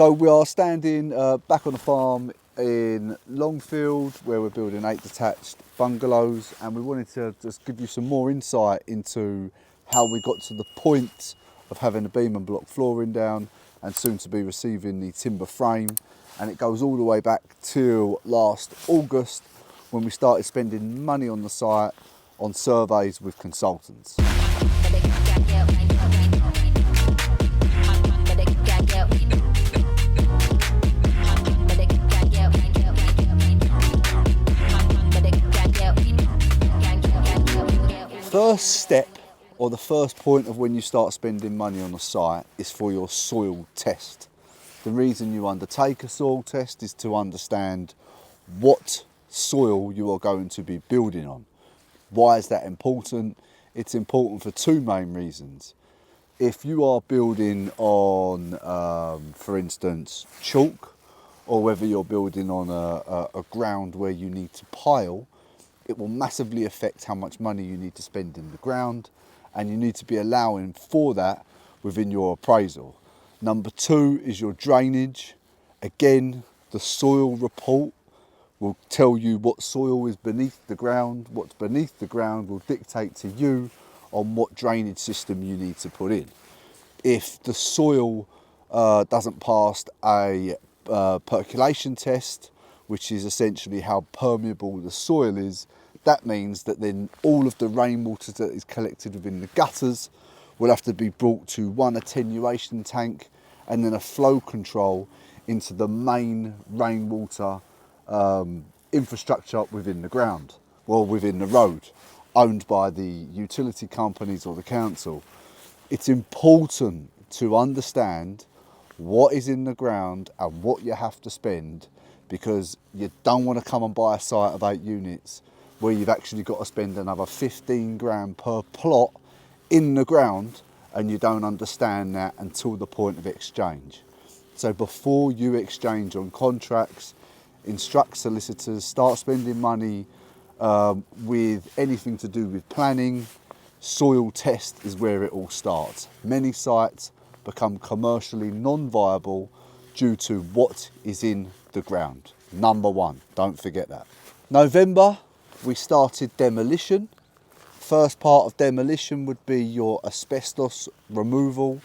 So we are standing back on the farm in Longfield where we're building 8 detached bungalows, and we wanted to just give you some more insight into how we got to the point of having the beam and block flooring down and soon to be receiving the timber frame. And it goes all the way back till last August when we started spending money on the site on surveys with consultants. First step, or the first point of when you start spending money on a site, is for your soil test. The reason you undertake a soil test is to understand what soil you are going to be building on. Why is that important? It's important for two main reasons. If you are building on, for instance, chalk, or whether you're building on a ground where you need to pile, it will massively affect how much money you need to spend in the ground, and you need to be allowing for that within your appraisal. Number two is your drainage. Again, the soil report will tell you what soil is beneath the ground. What's beneath the ground will dictate to you on what drainage system you need to put in. If the soil doesn't pass a percolation test, which is essentially how permeable the soil is, that means that then all of the rainwater that is collected within the gutters will have to be brought to one attenuation tank and then a flow control into the main rainwater infrastructure within the ground, well, within the road, owned by the utility companies or the council. It's important to understand what is in the ground and what you have to spend, because you don't want to come and buy a site of 8 units where you've actually got to spend another 15 grand per plot in the ground, and you don't understand that until the point of exchange. So before you exchange on contracts, instruct solicitors, start spending money with anything to do with planning. Soil test is where it all starts. Many sites become commercially non-viable due to what is in the ground. Number one, don't forget that. November, we started demolition. First part of demolition would be your asbestos removal.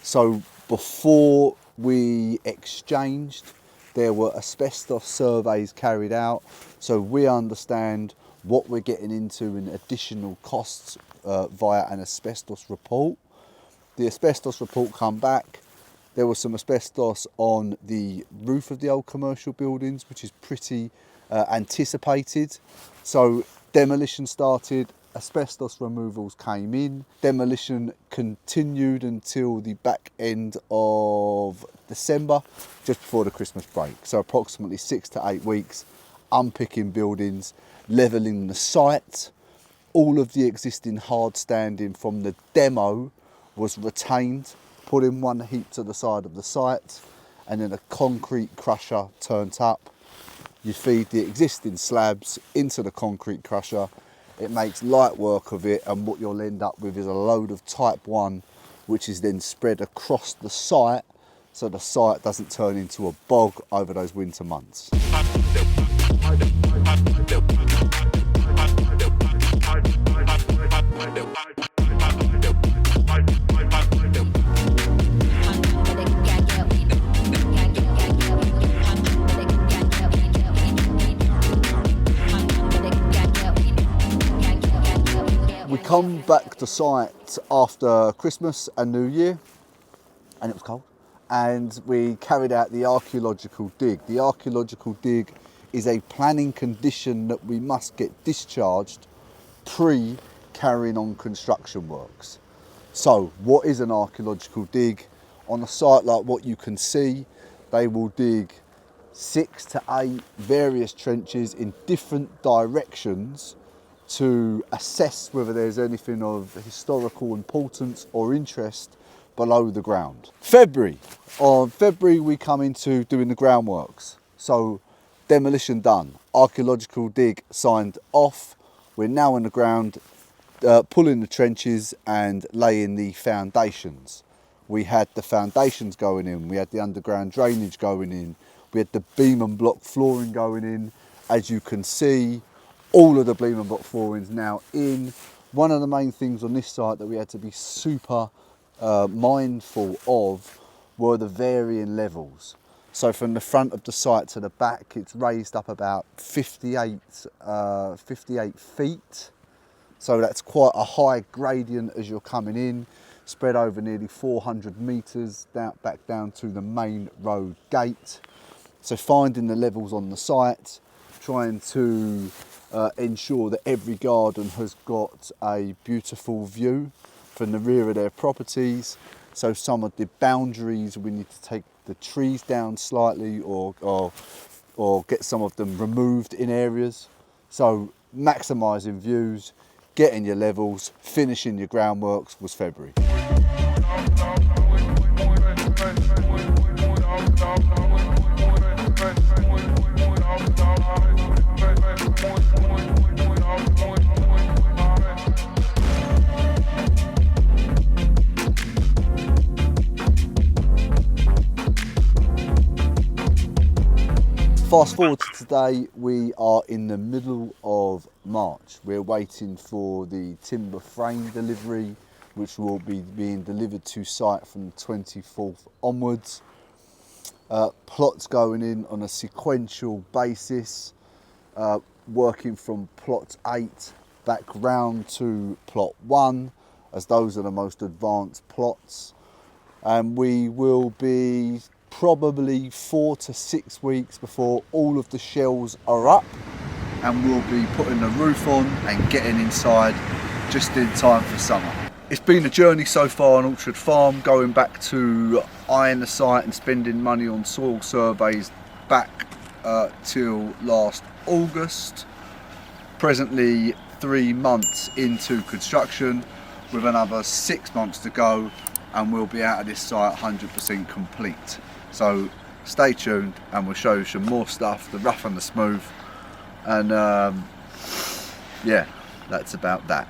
So before we exchanged, there were asbestos surveys carried out, so we understand what we're getting into in additional costs via an asbestos report. The asbestos report come back. There was some asbestos on the roof of the old commercial buildings, which is pretty anticipated. So demolition started, asbestos removals came in. Demolition continued until the back end of December, just before the Christmas break. So approximately 6 to 8 weeks, unpicking buildings, levelling the site. All of the existing hard standing from the demo was retained, put in one heap to the side of the site, and then a concrete crusher turned up. You feed the existing slabs into the concrete crusher. It makes light work of it, and what you'll end up with is a load of type 1, which is then spread across the site so the site doesn't turn into a bog over those winter months. We come back to site after Christmas and New Year, and it was cold, and we carried out the archaeological dig. The archaeological dig is a planning condition that we must get discharged pre-carrying on construction works. So what is an archaeological dig? On a site like what you can see, they will dig 6 to 8 various trenches in different directions to assess whether there's anything of historical importance or interest below the ground. On February we come into doing the groundworks. So demolition done, archaeological dig signed off. We're now in the ground, pulling the trenches and laying the foundations. we had the foundations going in, we had the underground drainage going in, we had the beam and block flooring going in. As you can see, all of the beam and block flooring is now in. One of the main things on this site that we had to be super mindful of were the varying levels. So from the front of the site to the back, it's raised up about 58 feet. So that's quite a high gradient as you're coming in, spread over nearly 400 metres back down to the main road gate. So finding the levels on the site, trying to ensure that every garden has got a beautiful view from the rear of their properties. So some of the boundaries, we need to take the trees down slightly or get some of them removed in areas. So maximising views, getting your levels, finishing your groundworks was February. Fast forward to today, we are in the middle of March. We're waiting for the timber frame delivery, which will be being delivered to site from the 24th onwards. Plots going in on a sequential basis, working from plot 8 back round to plot 1, as those are the most advanced plots. And we will be probably 4 to 6 weeks before all of the shells are up, and we'll be putting the roof on and getting inside just in time for summer. It's been a journey so far on Orchard Farm, going back to eyeing the site and spending money on soil surveys back till last August. Presently 3 months into construction with another 6 months to go, and we'll be out of this site 100% complete. So stay tuned and we'll show you some more stuff, the rough and the smooth, and yeah, that's about that.